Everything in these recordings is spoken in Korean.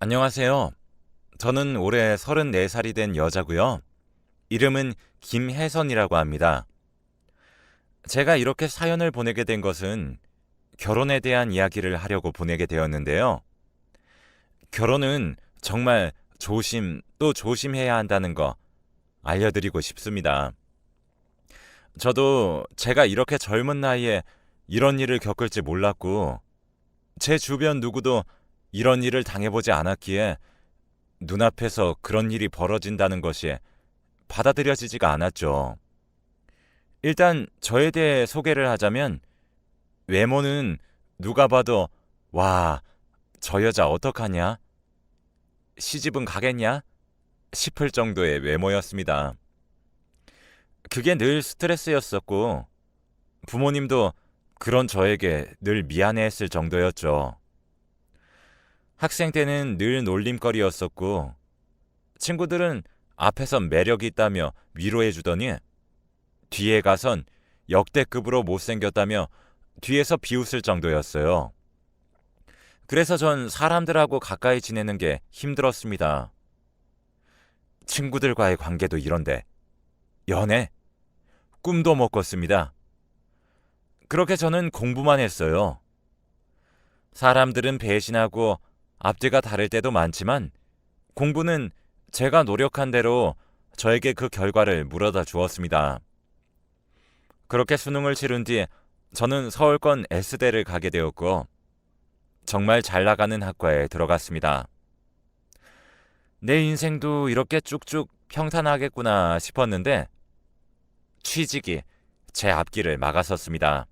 안녕하세요. 저는 올해 34살이 된 여자고요. 이름은 김혜선이라고 합니다. 제가 이렇게 사연을 보내게 된 것은 결혼에 대한 이야기를 하려고 보내게 되었는데요. 결혼은 정말 조심 또 조심해야 한다는 거 알려드리고 싶습니다. 저도 제가 이렇게 젊은 나이에 이런 일을 겪을지 몰랐고, 제 주변 누구도 이런 일을 당해보지 않았기에 눈앞에서 그런 일이 벌어진다는 것이 받아들여지지가 않았죠. 일단 저에 대해 소개를 하자면, 외모는 누가 봐도 와, 저 여자 어떡하냐? 시집은 가겠냐? 싶을 정도의 외모였습니다. 그게 늘 스트레스였었고, 부모님도 그런 저에게 늘 미안해했을 정도였죠. 학생 때는 늘 놀림거리였었고, 친구들은 앞에선 매력이 있다며 위로해주더니 뒤에 가선 역대급으로 못생겼다며 뒤에서 비웃을 정도였어요. 그래서 전 사람들하고 가까이 지내는 게 힘들었습니다. 친구들과의 관계도 이런데 연애? 꿈도 못 꿨습니다. 그렇게 저는 공부만 했어요. 사람들은 배신하고 앞뒤가 다를 때도 많지만, 공부는 제가 노력한 대로 저에게 그 결과를 물어다 주었습니다. 그렇게 수능을 치른 뒤 저는 서울권 S대를 가게 되었고, 정말 잘 나가는 학과에 들어갔습니다. 내 인생도 이렇게 쭉쭉 평탄하겠구나 싶었는데, 취직이 제 앞길을 막았었습니다.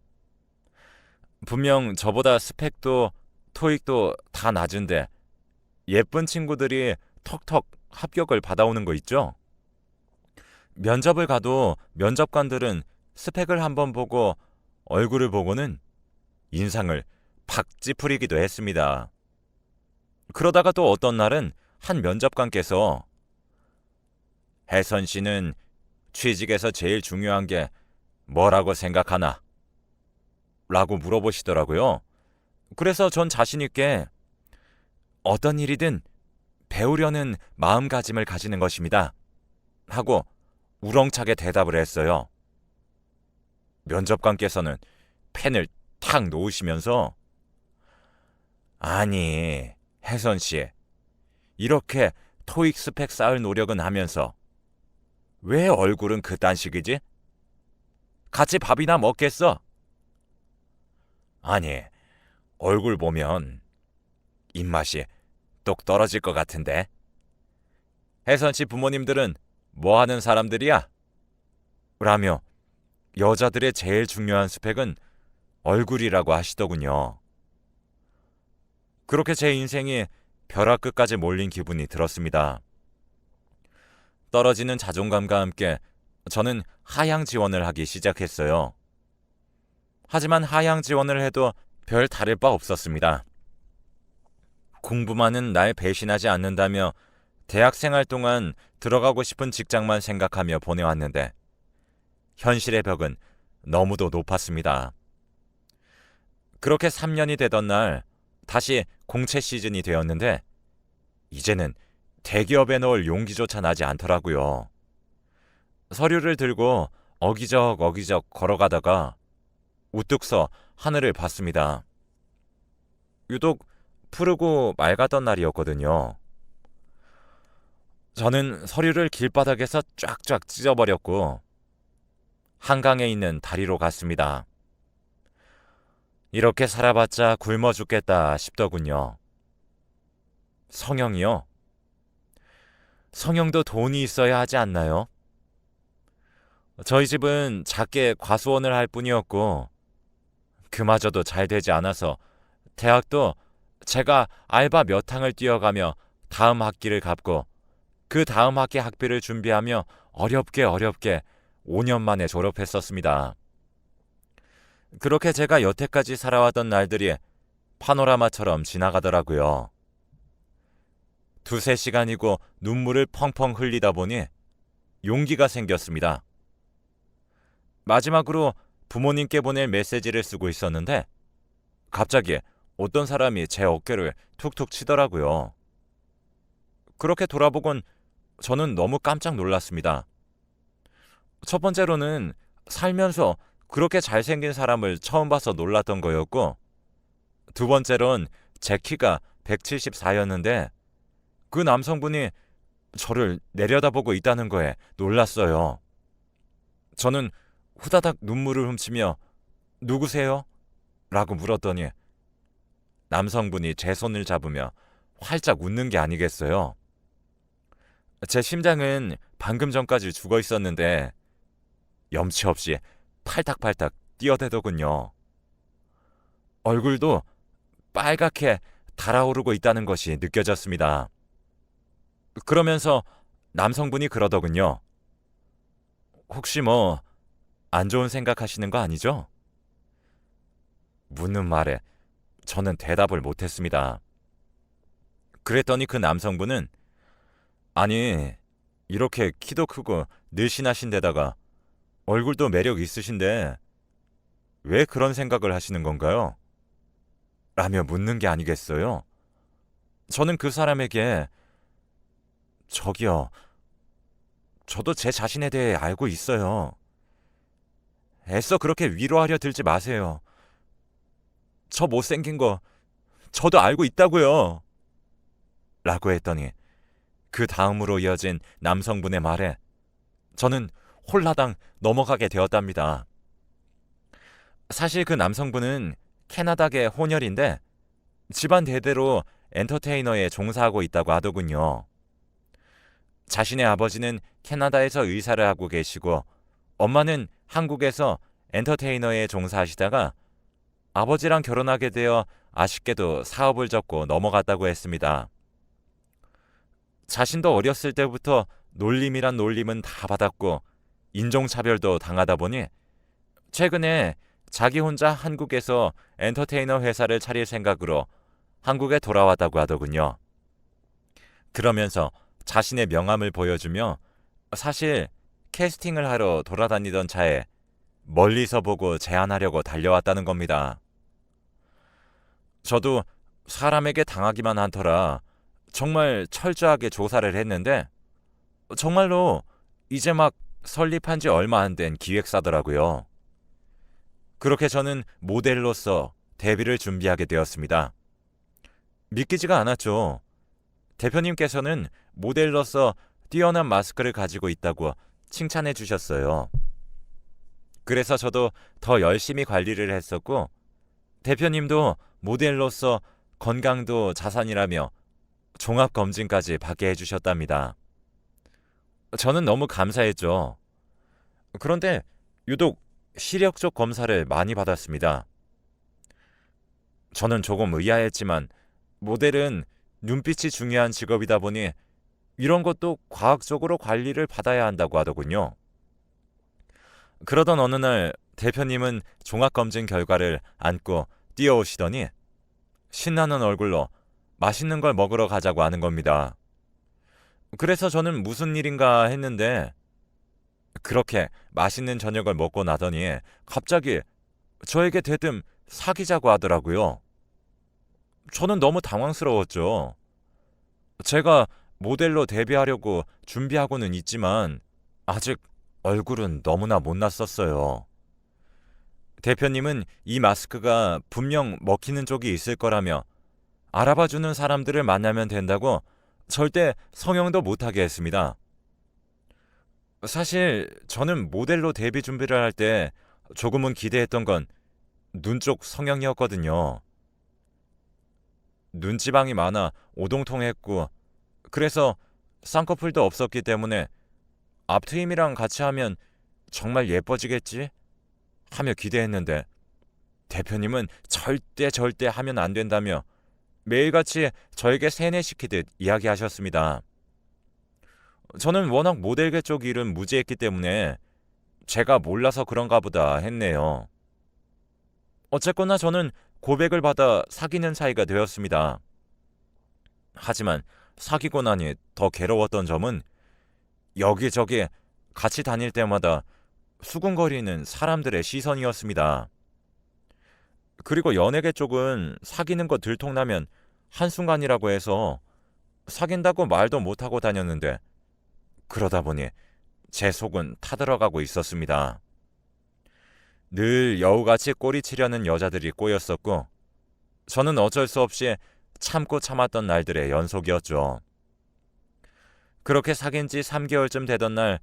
분명 저보다 스펙도 토익도 다 낮은데 예쁜 친구들이 턱턱 합격을 받아오는 거 있죠? 면접을 가도 면접관들은 스펙을 한번 보고 얼굴을 보고는 인상을 팍 찌푸리기도 했습니다. 그러다가 또 어떤 날은 한 면접관께서 혜선 씨는 취직에서 제일 중요한 게 뭐라고 생각하나? 라고 물어보시더라고요. 그래서 전 자신있게 어떤 일이든 배우려는 마음가짐을 가지는 것입니다. 하고 우렁차게 대답을 했어요. 면접관께서는 펜을 탁 놓으시면서 아니, 혜선 씨, 이렇게 토익 스펙 쌓을 노력은 하면서 왜 얼굴은 그딴 식이지? 같이 밥이나 먹겠어? 아니, 얼굴 보면 입맛이 똑 떨어질 것 같은데. 혜선 씨 부모님들은 뭐 하는 사람들이야? 라며 여자들의 제일 중요한 스펙은 얼굴이라고 하시더군요. 그렇게 제 인생이 벼락 끝까지 몰린 기분이 들었습니다. 떨어지는 자존감과 함께 저는 하향 지원을 하기 시작했어요. 하지만 하향 지원을 해도 별 다를 바 없었습니다. 공부만은 날 배신하지 않는다며 대학생활 동안 들어가고 싶은 직장만 생각하며 보내왔는데, 현실의 벽은 너무도 높았습니다. 그렇게 3년이 되던 날 다시 공채 시즌이 되었는데, 이제는 대기업에 넣을 용기조차 나지 않더라고요. 서류를 들고 어기적 걸어가다가 우뚝 서 하늘을 봤습니다. 유독 푸르고 맑았던 날이었거든요. 저는 서류를 길바닥에서 쫙쫙 찢어버렸고 한강에 있는 다리로 갔습니다. 이렇게 살아봤자 굶어 죽겠다 싶더군요. 성형이요? 성형도 돈이 있어야 하지 않나요? 저희 집은 작게 과수원을 할 뿐이었고, 그마저도 잘 되지 않아서 대학도 제가 알바 몇 항을 뛰어가며 다음 학기를 갚고, 그 다음 학기 학비를 준비하며 어렵게 5년 만에 졸업했었습니다. 그렇게 제가 여태까지 살아왔던 날들이 파노라마처럼 지나가더라고요. 두세 시간이고 눈물을 펑펑 흘리다 보니 용기가 생겼습니다. 마지막으로 부모님께 보낼 메시지를 쓰고 있었는데, 갑자기 어떤 사람이 제 어깨를 툭툭 치더라고요. 그렇게 돌아보곤 저는 너무 깜짝 놀랐습니다. 첫 번째로는 살면서 그렇게 잘생긴 사람을 처음 봐서 놀랐던 거였고, 두 번째론 제 키가 174였는데 그 남성분이 저를 내려다보고 있다는 거에 놀랐어요. 저는 후다닥 눈물을 훔치며 누구세요? 라고 물었더니 남성분이 제 손을 잡으며 활짝 웃는 게 아니겠어요. 제 심장은 방금 전까지 죽어 있었는데 염치 없이 팔딱팔딱 뛰어대더군요. 얼굴도 빨갛게 달아오르고 있다는 것이 느껴졌습니다. 그러면서 남성분이 그러더군요. 혹시 뭐 안 좋은 생각하시는 거 아니죠? 묻는 말에 저는 대답을 못했습니다. 그랬더니 그 남성분은 아니 이렇게 키도 크고 늘씬하신 데다가 얼굴도 매력 있으신데 왜 그런 생각을 하시는 건가요? 라며 묻는 게 아니겠어요? 저는 그 사람에게 저기요, 저도 제 자신에 대해 알고 있어요. 애써 그렇게 위로하려 들지 마세요. 저 못생긴 거 저도 알고 있다고요. 라고 했더니 그 다음으로 이어진 남성분의 말에 저는 홀라당 넘어가게 되었답니다. 사실 그 남성분은 캐나다계 혼혈인데 집안 대대로 엔터테이너에 종사하고 있다고 하더군요. 자신의 아버지는 캐나다에서 의사를 하고 계시고 엄마는 한국에서 엔터테이너에 종사하시다가 아버지랑 결혼하게 되어 아쉽게도 사업을 접고 넘어갔다고 했습니다. 자신도 어렸을 때부터 놀림이란 놀림은 다 받았고 인종차별도 당하다 보니 최근에 자기 혼자 한국에서 엔터테이너 회사를 차릴 생각으로 한국에 돌아왔다고 하더군요. 그러면서 자신의 명함을 보여주며 사실 캐스팅을 하러 돌아다니던 차에 멀리서 보고 제안하려고 달려왔다는 겁니다. 저도 사람에게 당하기만 한 터라 정말 철저하게 조사를 했는데 정말로 이제 막 설립한 지 얼마 안 된 기획사더라고요. 그렇게 저는 모델로서 데뷔를 준비하게 되었습니다. 믿기지가 않았죠. 대표님께서는 모델로서 뛰어난 마스크를 가지고 있다고 칭찬해 주셨어요. 그래서 저도 더 열심히 관리를 했었고 대표님도 모델로서 건강도 자산이라며 종합검진까지 받게 해주셨답니다. 저는 너무 감사했죠. 그런데 유독 시력 쪽 검사를 많이 받았습니다. 저는 조금 의아했지만 모델은 눈빛이 중요한 직업이다 보니 이런 것도 과학적으로 관리를 받아야 한다고 하더군요. 그러던 어느 날 대표님은 종합검진 결과를 안고 뛰어오시더니 신나는 얼굴로 맛있는 걸 먹으러 가자고 하는 겁니다. 그래서 저는 무슨 일인가 했는데 그렇게 맛있는 저녁을 먹고 나더니 갑자기 저에게 대뜸 사귀자고 하더라고요. 저는 너무 당황스러웠죠. 제가 모델로 데뷔하려고 준비하고는 있지만 아직 얼굴은 너무나 못났었어요. 대표님은 이 마스크가 분명 먹히는 쪽이 있을 거라며 알아봐주는 사람들을 만나면 된다고 절대 성형도 못하게 했습니다. 사실 저는 모델로 데뷔 준비를 할 때 조금은 기대했던 건 눈 쪽 성형이었거든요. 눈지방이 많아 오동통했고 그래서 쌍꺼풀도 없었기 때문에 앞트임이랑 같이 하면 정말 예뻐지겠지? 하며 기대했는데 대표님은 절대 하면 안 된다며 매일같이 저에게 세뇌시키듯 이야기하셨습니다. 저는 워낙 모델계 쪽 일은 무지했기 때문에 제가 몰라서 그런가 보다 했네요. 어쨌거나 저는 고백을 받아 사귀는 사이가 되었습니다. 하지만 사귀고 나니 더 괴로웠던 점은 여기저기 같이 다닐 때마다 수군거리는 사람들의 시선이었습니다. 그리고 연예계 쪽은 사귀는 거 들통나면 한순간이라고 해서 사귄다고 말도 못하고 다녔는데 그러다 보니 제 속은 타들어가고 있었습니다. 늘 여우같이 꼬리치려는 여자들이 꼬였었고 저는 어쩔 수 없이 참고 참았던 날들의 연속이었죠. 그렇게 사귄 지 3개월쯤 되던 날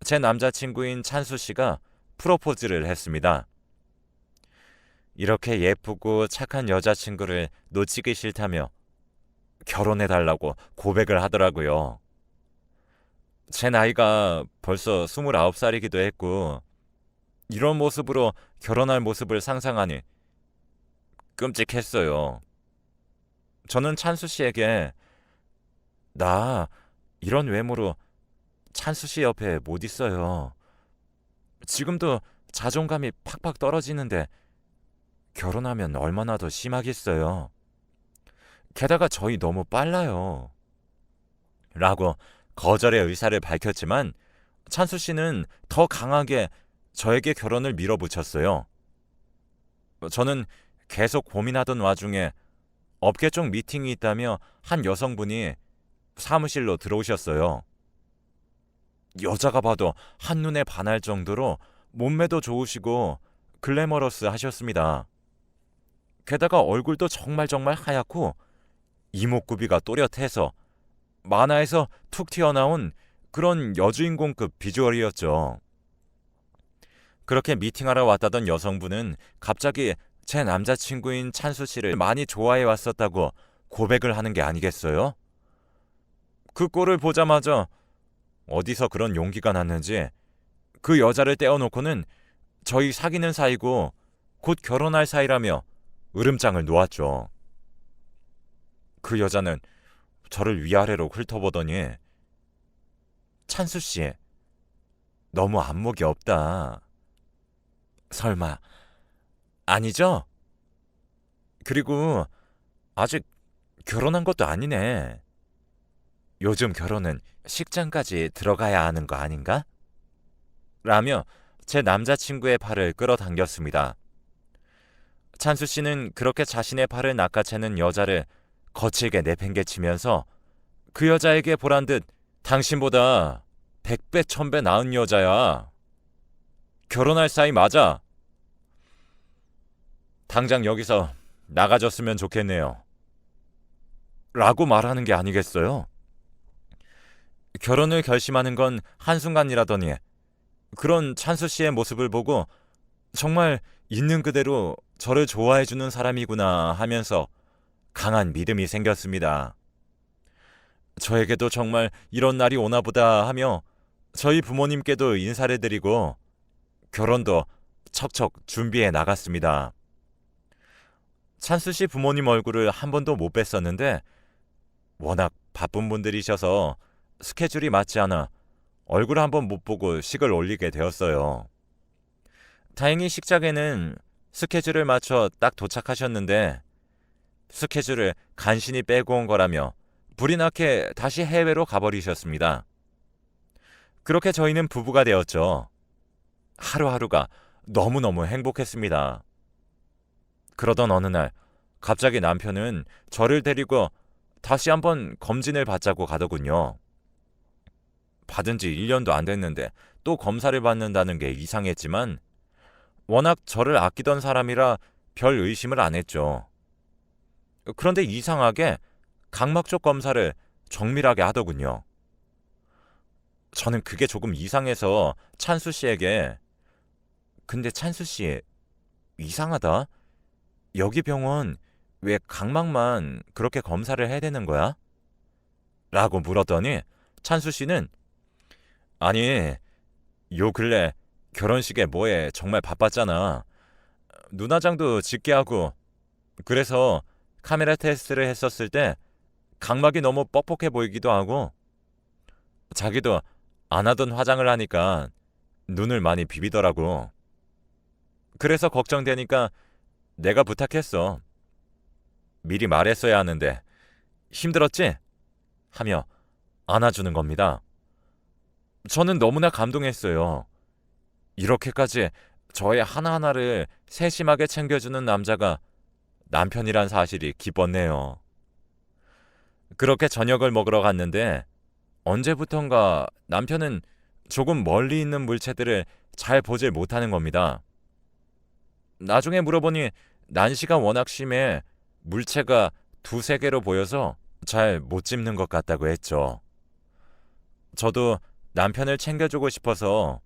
제 남자친구인 찬수 씨가 프로포즈를 했습니다. 이렇게 예쁘고 착한 여자친구를 놓치기 싫다며 결혼해달라고 고백을 하더라고요. 제 나이가 벌써 29살이기도 했고 이런 모습으로 결혼할 모습을 상상하니 끔찍했어요. 저는 찬수 씨에게 나 이런 외모로 찬수 씨 옆에 못 있어요. 지금도 자존감이 팍팍 떨어지는데 결혼하면 얼마나 더 심하겠어요. 게다가 저희 너무 빨라요. 라고 거절의 의사를 밝혔지만 찬수 씨는 더 강하게 저에게 결혼을 밀어붙였어요. 저는 계속 고민하던 와중에 업계 쪽 미팅이 있다며 한 여성분이 사무실로 들어오셨어요. 여자가 봐도 한눈에 반할 정도로 몸매도 좋으시고 글래머러스 하셨습니다. 게다가 얼굴도 정말 하얗고 이목구비가 또렷해서 만화에서 툭 튀어나온 그런 여주인공급 비주얼이었죠. 그렇게 미팅하러 왔다던 여성분은 갑자기 제 남자친구인 찬수 씨를 많이 좋아해 왔었다고 고백을 하는 게 아니겠어요? 그 꼴을 보자마자 어디서 그런 용기가 났는지 그 여자를 떼어놓고는 저희 사귀는 사이고 곧 결혼할 사이라며 으름장을 놓았죠. 그 여자는 저를 위아래로 훑어보더니 찬수 씨, 너무 안목이 없다. 설마 아니죠? 그리고 아직 결혼한 것도 아니네. 요즘 결혼은 식장까지 들어가야 하는 거 아닌가? 라며 제 남자친구의 팔을 끌어당겼습니다. 찬수 씨는 그렇게 자신의 팔을 낚아채는 여자를 거칠게 내팽개치면서 그 여자에게 보란 듯 당신보다 100배 1000배 나은 여자야. 결혼할 사이 맞아. 당장 여기서 나가줬으면 좋겠네요. 라고 말하는 게 아니겠어요? 결혼을 결심하는 건 한순간이라더니 그런 찬수 씨의 모습을 보고 정말 있는 그대로 저를 좋아해주는 사람이구나 하면서 강한 믿음이 생겼습니다. 저에게도 정말 이런 날이 오나 보다 하며 저희 부모님께도 인사를 드리고 결혼도 척척 준비해 나갔습니다. 찬수 씨 부모님 얼굴을 한 번도 못 뵀었는데 워낙 바쁜 분들이셔서 스케줄이 맞지 않아 얼굴 한 번 못 보고 식을 올리게 되었어요. 다행히 식장에는 스케줄을 맞춰 딱 도착하셨는데 스케줄을 간신히 빼고 온 거라며 불이 나게 다시 해외로 가버리셨습니다. 그렇게 저희는 부부가 되었죠. 하루하루가 너무너무 행복했습니다. 그러던 어느 날 갑자기 남편은 저를 데리고 다시 한번 검진을 받자고 가더군요. 받은 지 1년도 안 됐는데 또 검사를 받는다는 게 이상했지만 워낙 저를 아끼던 사람이라 별 의심을 안 했죠. 그런데 이상하게 각막 쪽 검사를 정밀하게 하더군요. 저는 그게 조금 이상해서 찬수 씨에게 근데 찬수 씨 이상하다. 여기 병원 왜 각막만 그렇게 검사를 해야 되는 거야? 라고 물었더니 찬수 씨는 아니 요 근래 결혼식에 뭐해 정말 바빴잖아. 눈화장도 짙게 하고 그래서 카메라 테스트를 했었을 때 각막이 너무 뻑뻑해 보이기도 하고 자기도 안 하던 화장을 하니까 눈을 많이 비비더라고. 그래서 걱정되니까 내가 부탁했어. 미리 말했어야 하는데 힘들었지? 하며 안아주는 겁니다. 저는 너무나 감동했어요. 이렇게까지 저의 하나하나를 세심하게 챙겨주는 남자가 남편이란 사실이 기뻤네요. 그렇게 저녁을 먹으러 갔는데 언제부턴가 남편은 조금 멀리 있는 물체들을 잘 보질 못하는 겁니다. 나중에 물어보니 난시가 워낙 심해 물체가 두세 개로 보여서 잘 못 집는 것 같다고 했죠. 저도 남편을 챙겨주고 싶어서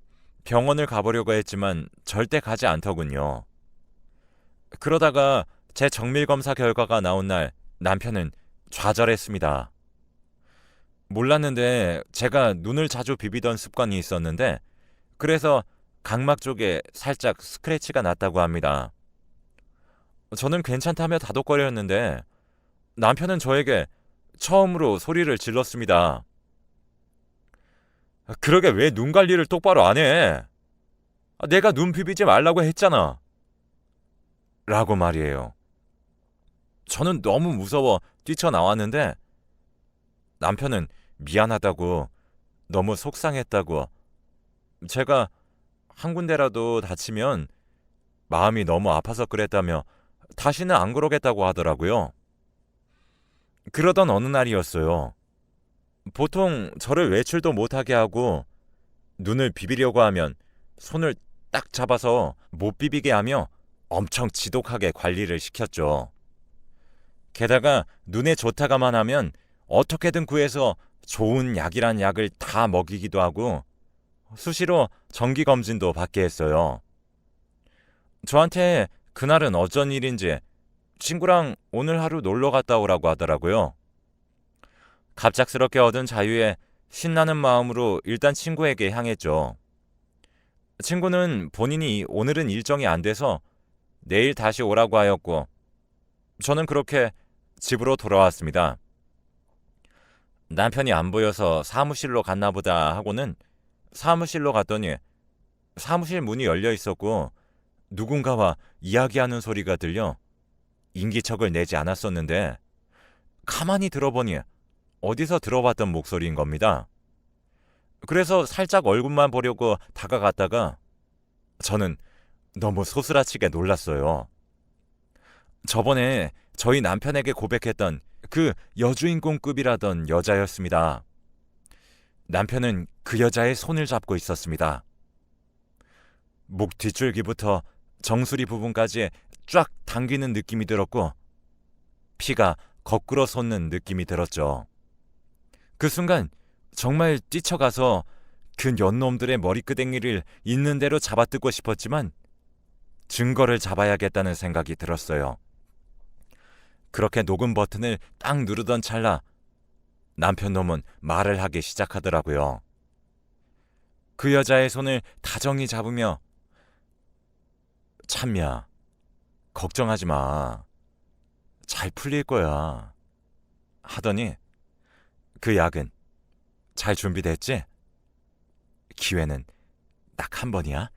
병원을 가보려고 했지만 절대 가지 않더군요. 그러다가 제 정밀 검사 결과가 나온 날 남편은 좌절했습니다. 몰랐는데 제가 눈을 자주 비비던 습관이 있었는데 그래서 각막 쪽에 살짝 스크래치가 났다고 합니다. 저는 괜찮다며 다독거렸는데 남편은 저에게 처음으로 소리를 질렀습니다. 그러게 왜 눈 관리를 똑바로 안 해? 내가 눈 비비지 말라고 했잖아. 라고 말이에요. 저는 너무 무서워 뛰쳐나왔는데 남편은 미안하다고 너무 속상했다고 제가 한 군데라도 다치면 마음이 너무 아파서 그랬다며 다시는 안 그러겠다고 하더라고요. 그러던 어느 날이었어요. 보통 저를 외출도 못하게 하고 눈을 비비려고 하면 손을 딱 잡아서 못 비비게 하며 엄청 지독하게 관리를 시켰죠. 게다가 눈에 좋다가만 하면 어떻게든 구해서 좋은 약이란 약을 다 먹이기도 하고 수시로 정기검진도 받게 했어요. 저한테 그날은 어쩐 일인지 친구랑 오늘 하루 놀러 갔다 오라고 하더라고요. 갑작스럽게 얻은 자유에 신나는 마음으로 일단 친구에게 향했죠. 친구는 본인이 오늘은 일정이 안 돼서 내일 다시 오라고 하였고 저는 그렇게 집으로 돌아왔습니다. 남편이 안 보여서 사무실로 갔나 보다 하고는 사무실로 갔더니 사무실 문이 열려 있었고 누군가와 이야기하는 소리가 들려 인기척을 내지 않았었는데 가만히 들어보니 어디서 들어봤던 목소리인 겁니다. 그래서 살짝 얼굴만 보려고 다가갔다가 저는 너무 소스라치게 놀랐어요. 저번에 저희 남편에게 고백했던 그 여주인공급이라던 여자였습니다. 남편은 그 여자의 손을 잡고 있었습니다. 목 뒷줄기부터 정수리 부분까지 쫙 당기는 느낌이 들었고 피가 거꾸로 솟는 느낌이 들었죠. 그 순간 정말 뛰쳐가서 그 연놈들의 머리끄댕이를 있는 대로 잡아뜯고 싶었지만 증거를 잡아야겠다는 생각이 들었어요. 그렇게 녹음 버튼을 딱 누르던 찰나 남편 놈은 말을 하기 시작하더라고요. 그 여자의 손을 다정히 잡으며 참미야, 걱정하지 마. 잘 풀릴 거야. 하더니 그 약은 잘 준비됐지? 기회는 딱 한 번이야?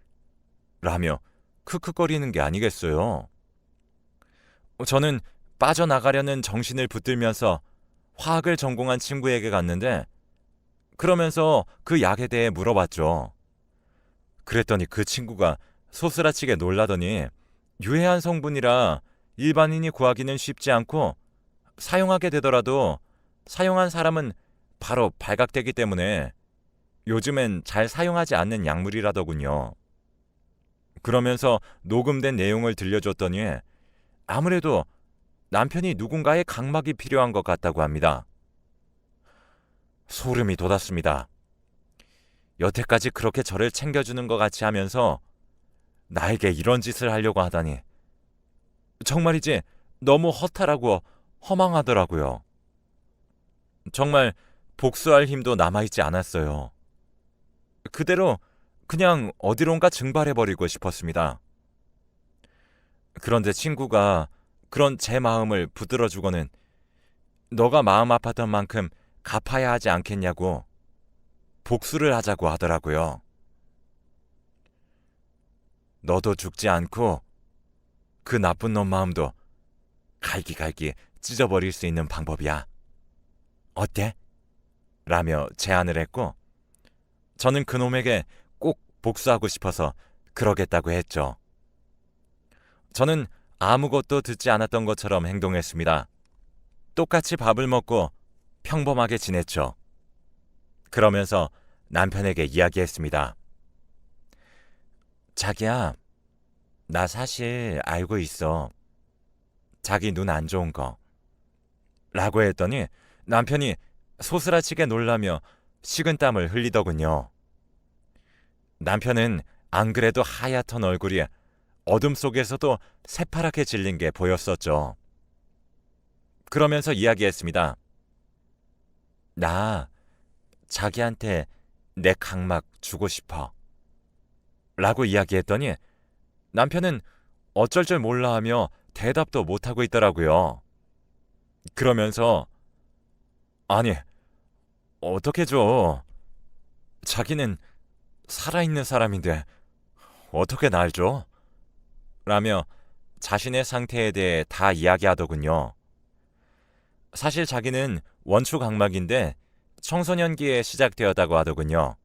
라며 크크거리는 게 아니겠어요. 저는 빠져나가려는 정신을 붙들면서 화학을 전공한 친구에게 갔는데 그러면서 그 약에 대해 물어봤죠. 그랬더니 그 친구가 소스라치게 놀라더니 유해한 성분이라 일반인이 구하기는 쉽지 않고 사용하게 되더라도 사용한 사람은 바로 발각되기 때문에 요즘엔 잘 사용하지 않는 약물이라더군요. 그러면서 녹음된 내용을 들려줬더니 아무래도 남편이 누군가의 각막이 필요한 것 같다고 합니다. 소름이 돋았습니다. 여태까지 그렇게 저를 챙겨주는 것 같이 하면서 나에게 이런 짓을 하려고 하다니 정말이지 너무 허탈하고 허망하더라고요. 정말 복수할 힘도 남아있지 않았어요. 그대로 그냥 어디론가 증발해버리고 싶었습니다. 그런데 친구가 그런 제 마음을 붙들어주고는 너가 마음 아팠던 만큼 갚아야 하지 않겠냐고 복수를 하자고 하더라고요. 너도 죽지 않고 그 나쁜 놈 마음도 갈기갈기 찢어버릴 수 있는 방법이야. 어때? 라며 제안을 했고 저는 그놈에게 꼭 복수하고 싶어서 그러겠다고 했죠. 저는 아무것도 듣지 않았던 것처럼 행동했습니다. 똑같이 밥을 먹고 평범하게 지냈죠. 그러면서 남편에게 이야기했습니다. 자기야, 나 사실 알고 있어. 자기 눈 안 좋은 거. 라고 했더니 남편이 소스라치게 놀라며 식은땀을 흘리더군요. 남편은 안 그래도 하얗던 얼굴이 어둠 속에서도 새파랗게 질린 게 보였었죠. 그러면서 이야기했습니다. 나 자기한테 내 각막 주고 싶어. 라고 이야기했더니 남편은 어쩔 줄 몰라 하며 대답도 못하고 있더라고요. 그러면서 아니, 어떻게 줘? 자기는 살아있는 사람인데 어떻게 날 줘? 라며 자신의 상태에 대해 다 이야기하더군요. 사실 자기는 원추 각막인데 청소년기에 시작되었다고 하더군요.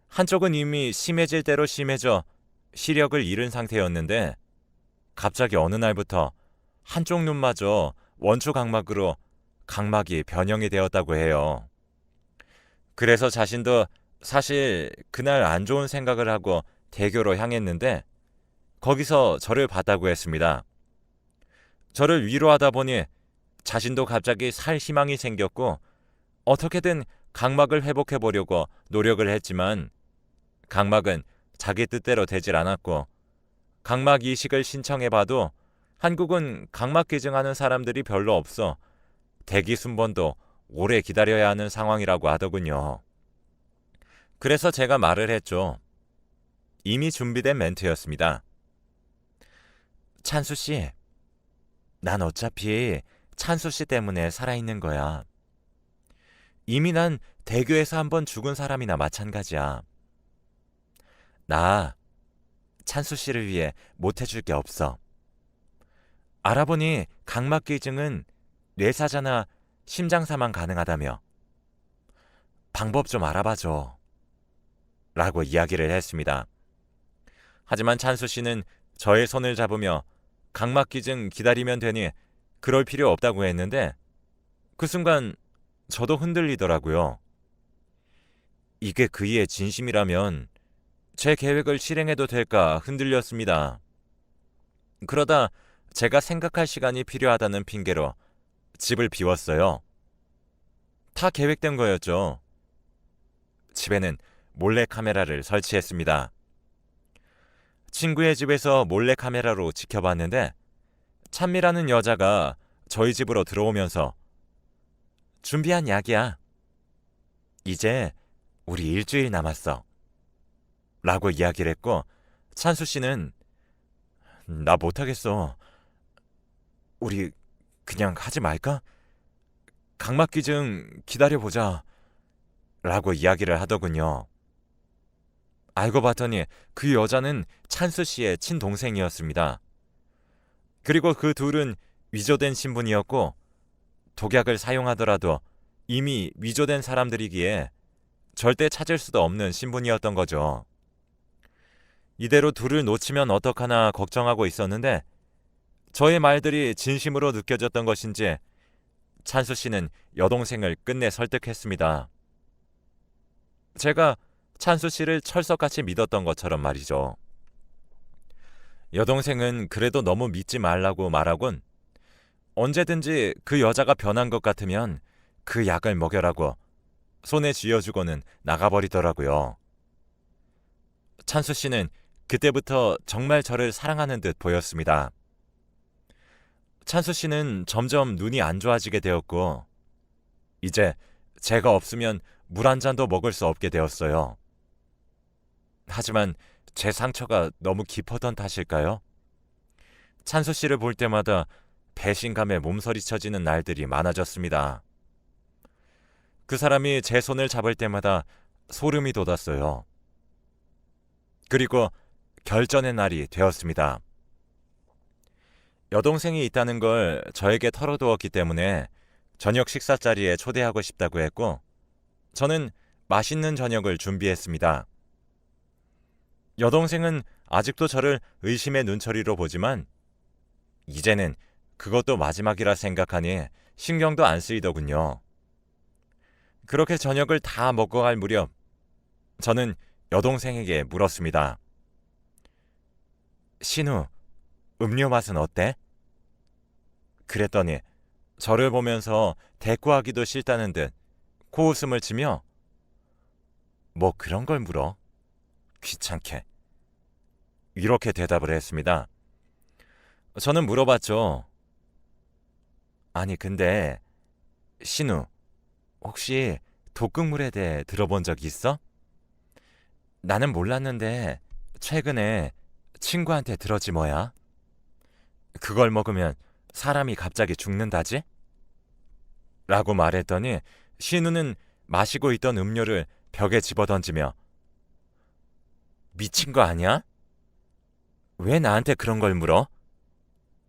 한쪽은 이미 심해질 대로 심해져 시력을 잃은 상태였는데 갑자기 어느 날부터 한쪽 눈마저 원추 각막으로 각막이 변형이 되었다고 해요. 그래서 자신도 사실 그날 안 좋은 생각을 하고 대교로 향했는데 거기서 저를 봤다고 했습니다. 저를 위로하다 보니 자신도 갑자기 살 희망이 생겼고 어떻게든 각막을 회복해 보려고 노력을 했지만 각막은 자기 뜻대로 되질 않았고 각막 이식을 신청해봐도 한국은 각막 기증하는 사람들이 별로 없어 대기 순번도 오래 기다려야 하는 상황이라고 하더군요. 그래서 제가 말을 했죠. 이미 준비된 멘트였습니다. 찬수 씨, 난 어차피 찬수 씨 때문에 살아있는 거야. 이미 난 대교에서 한번 죽은 사람이나 마찬가지야. 나 찬수 씨를 위해 못해줄 게 없어. 알아보니 각막 기증은 뇌사자나 심장사만 가능하다며. 방법 좀 알아봐줘. 라고 이야기를 했습니다. 하지만 찬수 씨는 저의 손을 잡으며 각막 기증 기다리면 되니 그럴 필요 없다고 했는데 그 순간 저도 흔들리더라고요. 이게 그이의 진심이라면 제 계획을 실행해도 될까 흔들렸습니다. 그러다 제가 생각할 시간이 필요하다는 핑계로 집을 비웠어요. 다 계획된 거였죠. 집에는 몰래카메라를 설치했습니다. 친구의 집에서 몰래카메라로 지켜봤는데 찬미라는 여자가 저희 집으로 들어오면서 준비한 약이야. 이제 우리 일주일 남았어. 라고 이야기를 했고 찬수 씨는 나 못하겠어. 우리 그냥 하지 말까? 각막 기증 기다려보자. 라고 이야기를 하더군요. 알고 봤더니 그 여자는 찬수 씨의 친동생이었습니다. 그리고 그 둘은 위조된 신분이었고 독약을 사용하더라도 이미 위조된 사람들이기에 절대 찾을 수도 없는 신분이었던 거죠. 이대로 둘을 놓치면 어떡하나 걱정하고 있었는데 저의 말들이 진심으로 느껴졌던 것인지 찬수 씨는 여동생을 끝내 설득했습니다. 제가 찬수 씨를 철석같이 믿었던 것처럼 말이죠. 여동생은 그래도 너무 믿지 말라고 말하곤 언제든지 그 여자가 변한 것 같으면 그 약을 먹여라고 손에 쥐어주고는 나가버리더라고요. 찬수 씨는 그때부터 정말 저를 사랑하는 듯 보였습니다. 찬수 씨는 점점 눈이 안 좋아지게 되었고 이제 제가 없으면 물 한 잔도 먹을 수 없게 되었어요. 하지만 제 상처가 너무 깊었던 탓일까요? 찬수 씨를 볼 때마다 배신감에 몸서리쳐지는 날들이 많아졌습니다. 그 사람이 제 손을 잡을 때마다 소름이 돋았어요. 그리고 결전의 날이 되었습니다. 여동생이 있다는 걸 저에게 털어두었기 때문에 저녁 식사 자리에 초대하고 싶다고 했고 저는 맛있는 저녁을 준비했습니다. 여동생은 아직도 저를 의심의 눈초리로 보지만 이제는 그것도 마지막이라 생각하니 신경도 안 쓰이더군요. 그렇게 저녁을 다 먹어갈 무렵 저는 여동생에게 물었습니다. 신우, 음료 맛은 어때? 그랬더니 저를 보면서 대꾸하기도 싫다는 듯 코웃음을 치며 뭐 그런 걸 물어? 귀찮게. 이렇게 대답을 했습니다. 저는 물어봤죠. 아니 근데 신우, 혹시 독극물에 대해 들어본 적 있어? 나는 몰랐는데 최근에 친구한테 들었지 뭐야. 그걸 먹으면 사람이 갑자기 죽는다지? 라고 말했더니 신우는 마시고 있던 음료를 벽에 집어던지며 미친 거 아니야? 왜 나한테 그런 걸 물어?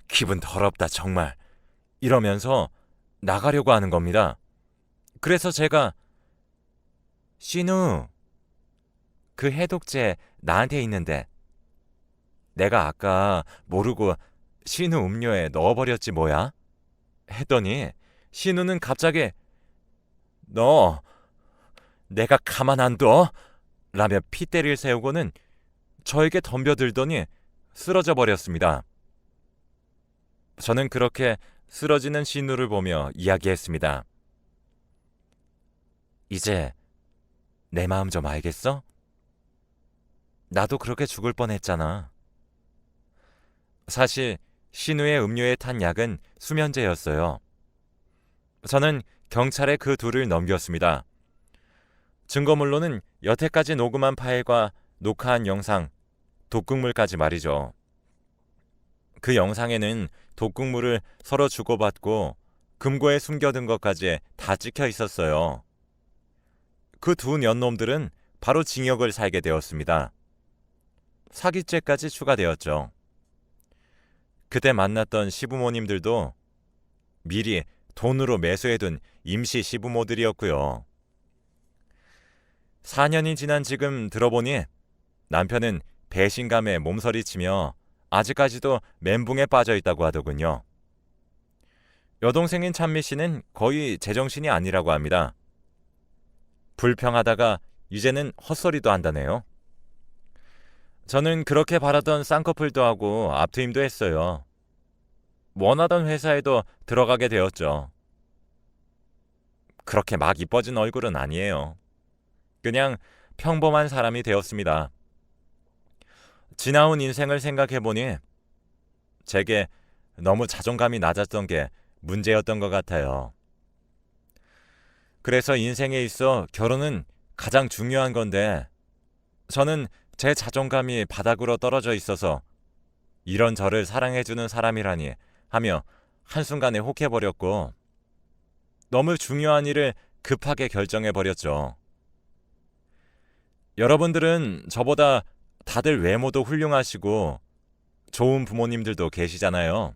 기분 더럽다 정말. 이러면서 나가려고 하는 겁니다. 그래서 제가 신우, 그 해독제 나한테 있는데 내가 아까 모르고 신우 음료에 넣어버렸지 뭐야? 했더니 신우는 갑자기 너 내가 가만 안 둬? 라며 핏대를 세우고는 저에게 덤벼들더니 쓰러져 버렸습니다. 저는 그렇게 쓰러지는 신우를 보며 이야기했습니다. 이제 내 마음 좀 알겠어? 나도 그렇게 죽을 뻔했잖아. 사실 신우의 음료에 탄 약은 수면제였어요. 저는 경찰에 그 둘을 넘겼습니다. 증거물로는 여태까지 녹음한 파일과 녹화한 영상, 독극물까지 말이죠. 그 영상에는 독극물을 서로 주고받고 금고에 숨겨둔 것까지 다 찍혀 있었어요. 그 두 년놈들은 바로 징역을 살게 되었습니다. 사기죄까지 추가되었죠. 그때 만났던 시부모님들도 미리 돈으로 매수해둔 임시 시부모들이었고요. 4년이 지난 지금 들어보니 남편은 배신감에 몸서리치며 아직까지도 멘붕에 빠져 있다고 하더군요. 여동생인 찬미 씨는 거의 제정신이 아니라고 합니다. 불평하다가 이제는 헛소리도 한다네요. 저는 그렇게 바라던 쌍꺼풀도 하고 앞트임도 했어요. 원하던 회사에도 들어가게 되었죠. 그렇게 막 이뻐진 얼굴은 아니에요. 그냥 평범한 사람이 되었습니다. 지나온 인생을 생각해보니 제게 너무 자존감이 낮았던 게 문제였던 것 같아요. 그래서 인생에 있어 결혼은 가장 중요한 건데 저는 제 자존감이 바닥으로 떨어져 있어서 이런 저를 사랑해주는 사람이라니 하며 한순간에 혹해버렸고 너무 중요한 일을 급하게 결정해버렸죠. 여러분들은 저보다 다들 외모도 훌륭하시고 좋은 부모님들도 계시잖아요.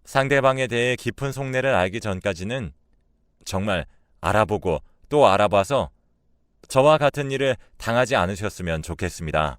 상대방에 대해 깊은 속내를 알기 전까지는 정말 알아보고 또 알아봐서 저와 같은 일을 당하지 않으셨으면 좋겠습니다.